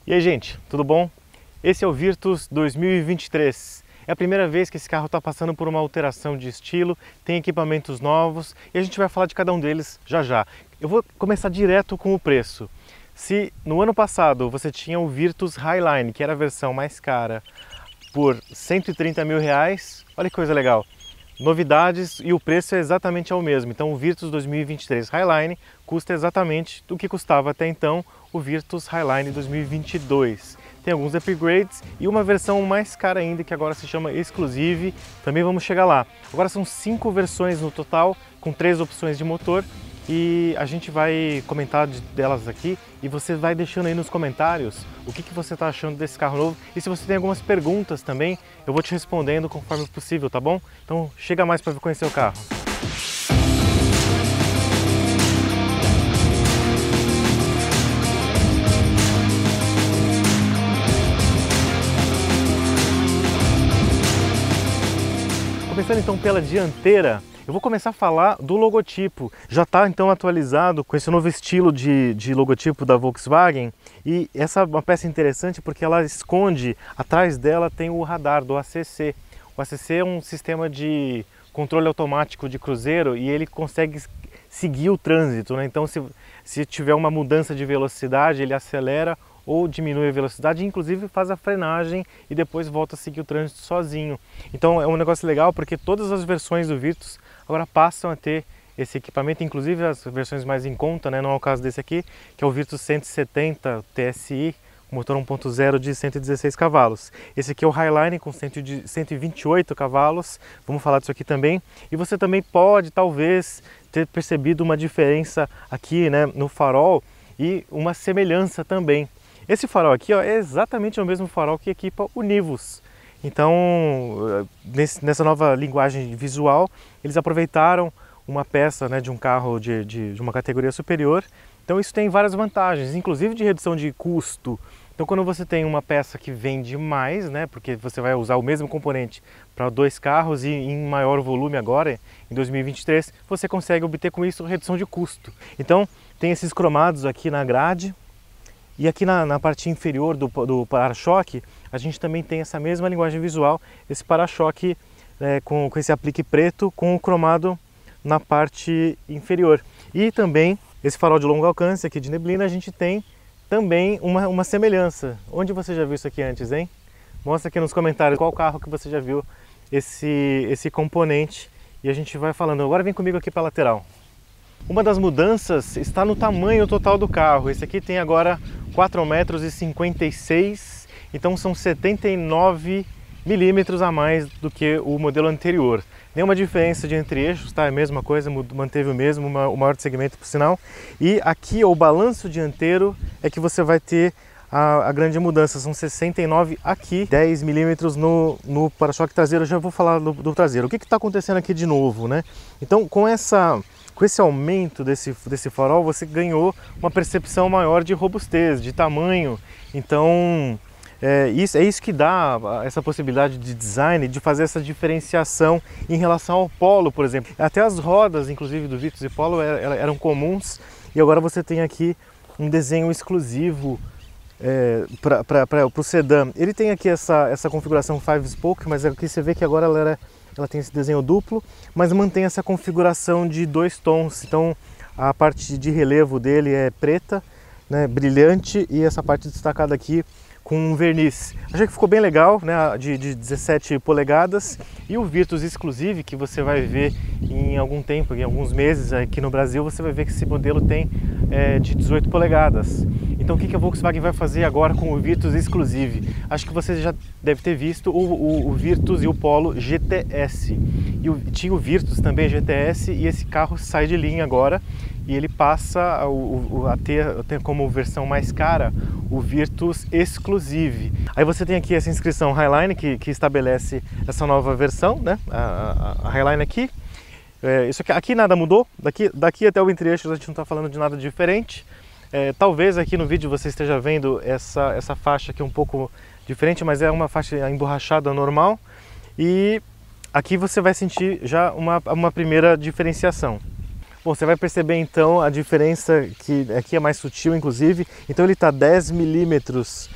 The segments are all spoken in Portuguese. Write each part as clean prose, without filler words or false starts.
E aí, gente, tudo bom? Esse é o Virtus 2023. É a primeira vez que esse carro está passando por uma alteração de estilo, tem equipamentos novos e a gente vai falar de cada um deles já já. Eu vou começar direto com o preço. Se no ano passado você tinha o Virtus Highline, que era a versão mais cara, por 130 mil reais, olha que coisa legal. Novidades e o preço é exatamente o mesmo. Então o Virtus 2023 Highline custa exatamente o que custava até então o Virtus Highline 2022. Tem alguns upgrades e uma versão mais cara ainda que agora se chama Exclusive, também vamos chegar lá. Agora são 5 versões no total, com 3 opções de motor e a gente vai comentar delas aqui e você vai deixando aí nos comentários o que você está achando desse carro novo e se você tem algumas perguntas também, eu vou te respondendo conforme possível, tá bom? Então chega mais para conhecer o carro. Começando então pela dianteira, eu vou começar a falar do logotipo. Já está então atualizado com esse novo estilo de logotipo da Volkswagen e essa é uma peça interessante porque ela esconde, atrás dela tem o radar do ACC. O ACC é um sistema de controle automático de cruzeiro e ele consegue seguir o trânsito, né? Então se tiver uma mudança de velocidade ele acelera ou diminui a velocidade, inclusive faz a frenagem e depois volta a seguir o trânsito sozinho. Então é um negócio legal porque todas as versões do Virtus agora passam a ter esse equipamento, inclusive as versões mais em conta, né? Não é o caso desse aqui, que é o Virtus 170 TSI, motor 1.0 de 116 cavalos. Esse aqui é o Highline com 128 cavalos, vamos falar disso aqui também. E você também pode, talvez, ter percebido uma diferença aqui, né, no farol e uma semelhança também. Esse farol aqui, ó, é exatamente o mesmo farol que equipa o Nivus. Então, nessa nova linguagem visual, eles aproveitaram uma peça, né, de um carro de uma categoria superior. Então isso tem várias vantagens, inclusive de redução de custo. Então quando você tem uma peça que vende mais, né, porque você vai usar o mesmo componente para 2 carros e em maior volume agora, em 2023, você consegue obter com isso redução de custo. Então tem esses cromados aqui na grade. E aqui na parte inferior do para-choque, a gente também tem essa mesma linguagem visual, esse para-choque com esse aplique preto com o cromado na parte inferior. E também esse farol de longo alcance aqui de neblina, a gente tem também uma semelhança. Onde você já viu isso aqui antes, hein? Mostra aqui nos comentários qual carro que você já viu esse componente e a gente vai falando. Agora vem comigo aqui para a lateral. Uma das mudanças está no tamanho total do carro. Esse aqui tem agora 4,56 m, então são 79 milímetros a mais do que o modelo anterior. Nenhuma diferença de entre-eixos, tá? É a mesma coisa, manteve o mesmo, o maior de segmento por sinal. E aqui o balanço dianteiro é que você vai ter a grande mudança, são 69 aqui, 10 milímetros no para-choque traseiro. Eu já vou falar do traseiro. O que está acontecendo aqui de novo, né? Então com esse aumento desse farol, você ganhou uma percepção maior de robustez, de tamanho. Então, é isso que dá essa possibilidade de design, de fazer essa diferenciação em relação ao Polo, por exemplo. Até as rodas, inclusive, do Virtus e Polo eram comuns, e agora você tem aqui um desenho exclusivo para o sedã. Ele tem aqui essa configuração 5-spoke, mas aqui você vê que agora ela tem esse desenho duplo, mas mantém essa configuração de 2 tons. Então a parte de relevo dele é preta, né, brilhante, e essa parte destacada aqui com um verniz. Achei que ficou bem legal, né, de 17 polegadas. E o Virtus Exclusive, que você vai ver em algum tempo, em alguns meses aqui no Brasil, você vai ver que esse modelo tem de 18 polegadas. Então o que a Volkswagen vai fazer agora com o Virtus Exclusive? Acho que você já deve ter visto o Virtus e o Polo GTS. E tinha o Virtus também GTS e esse carro sai de linha agora e ele passa a ter como versão mais cara o Virtus Exclusive. Aí você tem aqui essa inscrição Highline que estabelece essa nova versão, né? A Highline aqui. Isso aqui nada mudou, daqui até o entre-eixos a gente não está falando de nada diferente. Talvez aqui no vídeo você esteja vendo essa faixa aqui um pouco diferente, mas é uma faixa emborrachada normal. E aqui você vai sentir já uma primeira diferenciação. Bom, você vai perceber então a diferença que aqui é mais sutil, inclusive. Então ele está 10 milímetros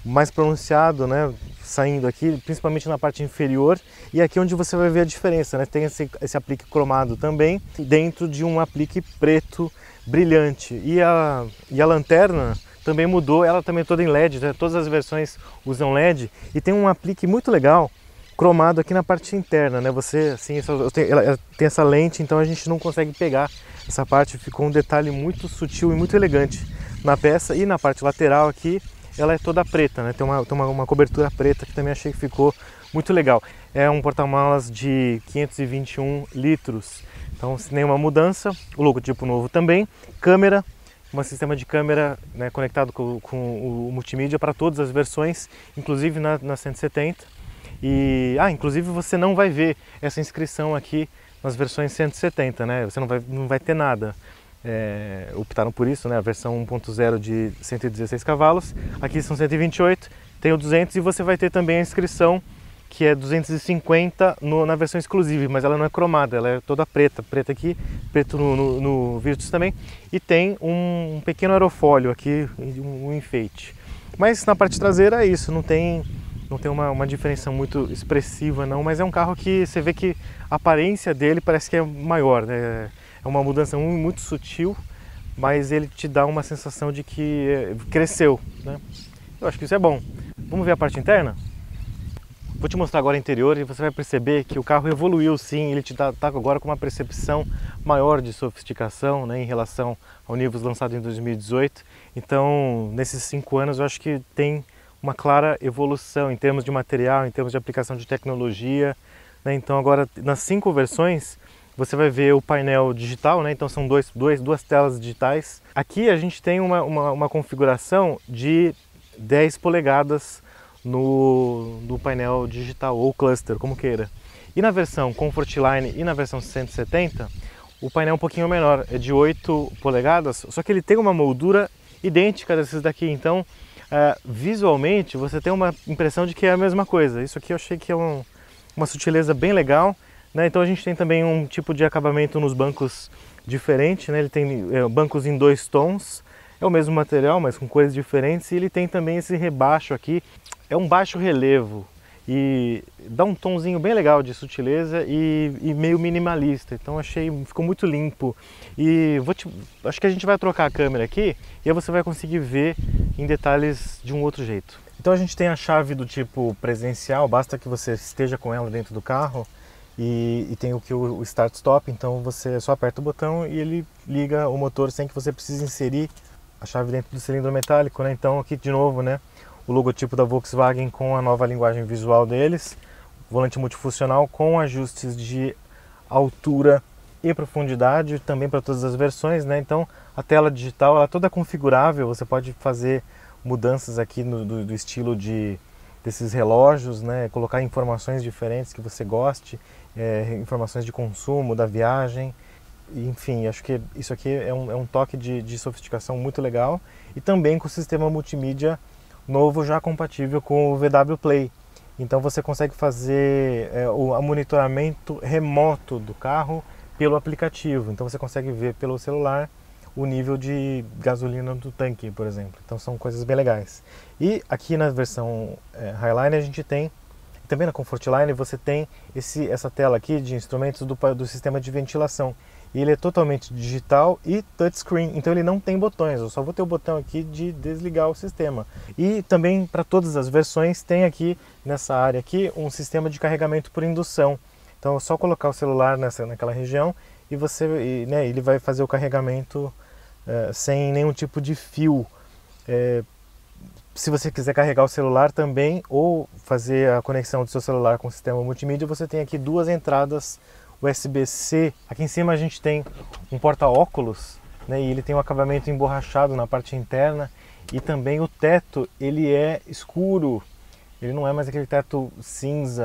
mais pronunciado, né, saindo aqui, principalmente na parte inferior. E aqui onde você vai ver a diferença, né? Tem esse aplique cromado também, dentro de um aplique preto brilhante. E a lanterna também mudou, ela também é toda em LED, né? Todas as versões usam LED. E tem um aplique muito legal, cromado aqui na parte interna, né? Você, assim, ela tem essa lente, então a gente não consegue pegar essa parte. Ficou um detalhe muito sutil e muito elegante na peça. E na parte lateral aqui, ela é toda preta, né? Tem uma cobertura preta que também achei que ficou muito legal. É um porta-malas de 521 litros, então sem nenhuma mudança. O logotipo novo também. Câmera, um sistema de câmera, né, conectado com o multimídia para todas as versões, inclusive na 170. E, inclusive você não vai ver essa inscrição aqui nas versões 170, né? Você não vai ter nada. Optaram por isso, né? A versão 1.0 de 116 cavalos, aqui são 128, tem o 200 e você vai ter também a inscrição que é 250 na versão exclusiva, mas ela não é cromada, ela é toda preta aqui, preto no Virtus também, e tem um pequeno aerofólio aqui, um enfeite. Mas na parte traseira é isso, não tem uma diferença muito expressiva não, mas é um carro que você vê que a aparência dele parece que é maior, né? É uma mudança muito sutil, mas ele te dá uma sensação de que cresceu, né? Eu acho que isso é bom. Vamos ver a parte interna? Vou te mostrar agora o interior e você vai perceber que o carro evoluiu sim, ele te tá agora com uma percepção maior de sofisticação, né, em relação ao Nivus lançado em 2018. Então, nesses 5 anos eu acho que tem uma clara evolução em termos de material, em termos de aplicação de tecnologia, né? Então agora nas 5 versões você vai ver o painel digital, né? Então são duas telas digitais. Aqui a gente tem uma configuração de 10 polegadas no painel digital ou cluster, como queira. E na versão Comfortline e na versão 170, o painel é um pouquinho menor, é de 8 polegadas, só que ele tem uma moldura idêntica desses daqui. Então, visualmente, você tem uma impressão de que é a mesma coisa. Isso aqui eu achei que é uma sutileza bem legal, né? Então a gente tem também um tipo de acabamento nos bancos diferente, né? Ele tem bancos em 2 tons, é o mesmo material, mas com cores diferentes, e ele tem também esse rebaixo aqui. É um baixo relevo e dá um tonzinho bem legal de sutileza e meio minimalista. Então ficou muito limpo. E acho que a gente vai trocar a câmera aqui e aí você vai conseguir ver em detalhes de um outro jeito. Então a gente tem a chave do tipo presencial, basta que você esteja com ela dentro do carro e tem o Start Stop, então você só aperta o botão e ele liga o motor sem que você precise inserir a chave dentro do cilindro metálico, né? Então aqui de novo, né, o logotipo da Volkswagen com a nova linguagem visual deles, volante multifuncional com ajustes de altura e profundidade também para todas as versões, né? Então a tela digital ela é toda configurável, você pode fazer mudanças aqui do estilo desses relógios, né? Colocar informações diferentes que você goste, informações de consumo, da viagem, enfim, acho que isso aqui é um toque de sofisticação muito legal e também com o sistema multimídia novo já compatível com o VW Play. Então você consegue fazer o monitoramento remoto do carro pelo aplicativo. Então você consegue ver pelo celular o nível de gasolina do tanque, por exemplo. Então são coisas bem legais. E aqui na versão Highline a gente tem, também na Comfortline você tem essa tela aqui de instrumentos do sistema de ventilação. E ele é totalmente digital e touchscreen, então ele não tem botões, eu só vou ter o botão aqui de desligar o sistema. E também para todas as versões tem aqui nessa área aqui um sistema de carregamento por indução. Então é só colocar o celular naquela região e né, ele vai fazer o carregamento sem nenhum tipo de fio. Se você quiser carregar o celular também ou fazer a conexão do seu celular com o sistema multimídia, você tem aqui 2 entradas USB-C. Aqui em cima a gente tem um porta-óculos, né, e ele tem um acabamento emborrachado na parte interna e também o teto ele é escuro, ele não é mais aquele teto cinza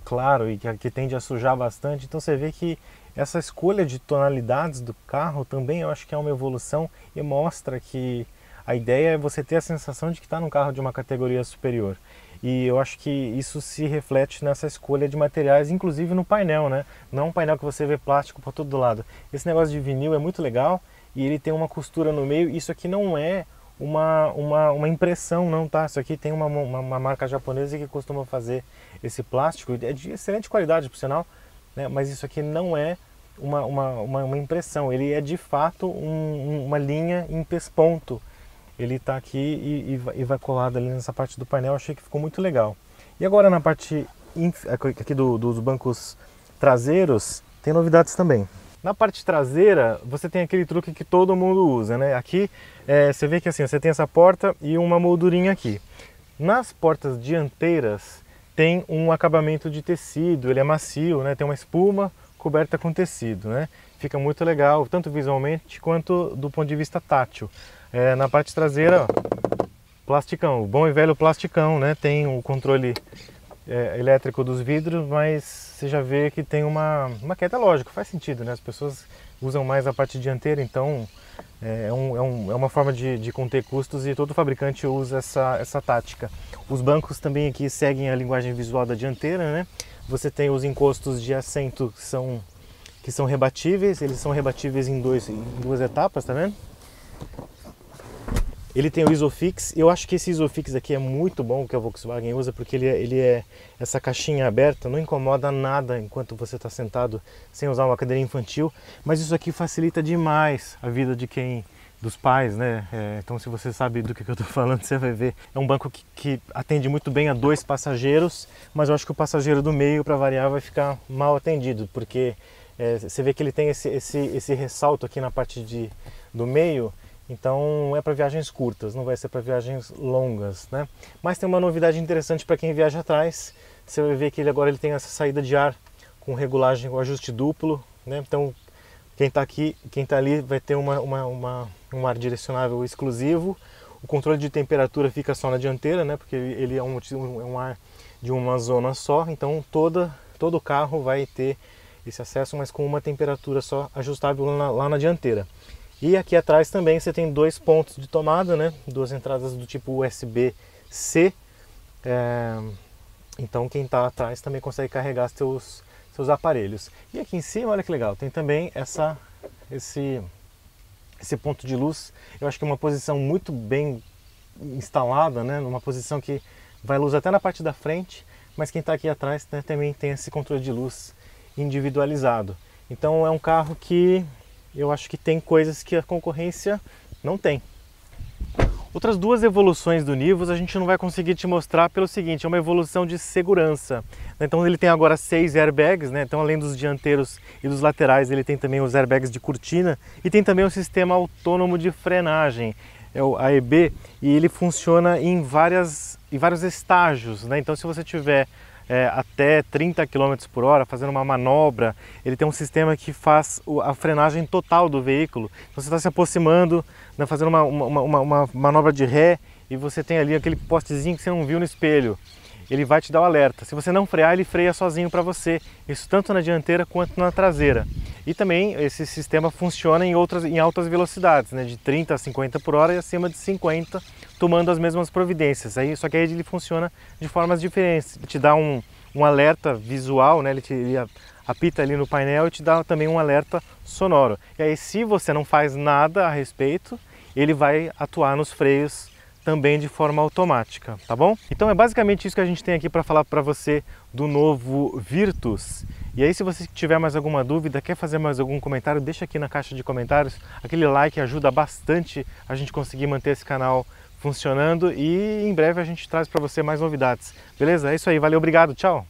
claro e que tende a sujar bastante. Então você vê que essa escolha de tonalidades do carro também eu acho que é uma evolução e mostra que A ideia é você ter a sensação de que está num carro de uma categoria superior. E eu acho que isso se reflete nessa escolha de materiais, inclusive no painel, né? Não é um painel que você vê plástico para todo lado. Esse negócio de vinil é muito legal e ele tem uma costura no meio. Isso aqui não é uma impressão, não, tá? Isso aqui tem uma marca japonesa que costuma fazer esse plástico. É de excelente qualidade, por sinal, né? Mas isso aqui não é uma impressão. Ele é de fato uma linha em pesponto. Ele está aqui e vai colado ali nessa parte do painel, achei que ficou muito legal. E agora na parte aqui dos bancos traseiros, tem novidades também. Na parte traseira, você tem aquele truque que todo mundo usa, né? Aqui, você vê que assim, você tem essa porta e uma moldurinha aqui. Nas portas dianteiras, tem um acabamento de tecido, ele é macio, né? Tem uma espuma coberta com tecido, né? Fica muito legal, tanto visualmente quanto do ponto de vista tátil. Na parte traseira, ó, plasticão, o bom e velho plasticão, né? Tem o controle elétrico dos vidros, mas você já vê que tem uma queda, lógico, faz sentido, né? As pessoas usam mais a parte dianteira, então é uma forma de conter custos e todo fabricante usa essa tática. Os bancos também aqui seguem a linguagem visual da dianteira, né? Você tem os encostos de assento que são rebatíveis, eles são rebatíveis em duas etapas, tá vendo? Ele tem o Isofix, eu acho que esse Isofix aqui é muito bom que a Volkswagen usa, porque ele é essa caixinha aberta, não incomoda nada enquanto você está sentado sem usar uma cadeira infantil, mas isso aqui facilita demais a vida dos pais, né? Então se você sabe do que eu estou falando, você vai ver. É um banco que atende muito bem a 2 passageiros, mas eu acho que o passageiro do meio, para variar, vai ficar mal atendido, porque você vê que ele tem esse ressalto aqui na parte do meio. Então é para viagens curtas, não vai ser para viagens longas, né? Mas tem uma novidade interessante para quem viaja atrás. Você vai ver que agora ele tem essa saída de ar com regulagem, com ajuste duplo, né? Então quem está aqui, quem está ali vai ter um ar direcionável exclusivo. O controle de temperatura fica só na dianteira, né? Porque ele é um ar de uma zona só. Então todo o carro vai ter esse acesso, mas com uma temperatura só ajustável lá na dianteira. E aqui atrás também você tem 2 pontos de tomada, né? 2 entradas do tipo USB-C. Então quem está atrás também consegue carregar seus aparelhos. E aqui em cima, olha que legal, tem também esse ponto de luz. Eu acho que é uma posição muito bem instalada, né? Uma posição que vai luz até na parte da frente, mas quem está aqui atrás, né, também tem esse controle de luz individualizado. Então é um carro que eu acho que tem coisas que a concorrência não tem. Outras 2 evoluções do Nivus a gente não vai conseguir te mostrar pelo seguinte, é uma evolução de segurança. Então ele tem agora 6 airbags, né? Então além dos dianteiros e dos laterais, ele tem também os airbags de cortina e tem também o sistema autônomo de frenagem, é o AEB, e ele funciona em vários estágios, né? Então se você tiver até 30 km por hora, fazendo uma manobra, ele tem um sistema que faz a frenagem total do veículo. Então você está se aproximando, né, fazendo uma manobra de ré, e você tem ali aquele postezinho que você não viu no espelho. Ele vai te dar o alerta. Se você não frear, ele freia sozinho para você. Isso tanto na dianteira quanto na traseira. E também esse sistema funciona em altas velocidades, né, de 30 a 50 por hora e acima de 50, tomando as mesmas providências. Só que aí ele funciona de formas diferentes. Ele te dá um alerta visual, né, ele apita ali no painel e te dá também um alerta sonoro. E aí se você não faz nada a respeito, ele vai atuar nos freios também de forma automática, tá bom? Então é basicamente isso que a gente tem aqui para falar para você do novo Virtus. E aí se você tiver mais alguma dúvida, quer fazer mais algum comentário, deixa aqui na caixa de comentários. Aquele like ajuda bastante a gente conseguir manter esse canal funcionando e em breve a gente traz para você mais novidades. Beleza? É isso aí, valeu, obrigado, tchau!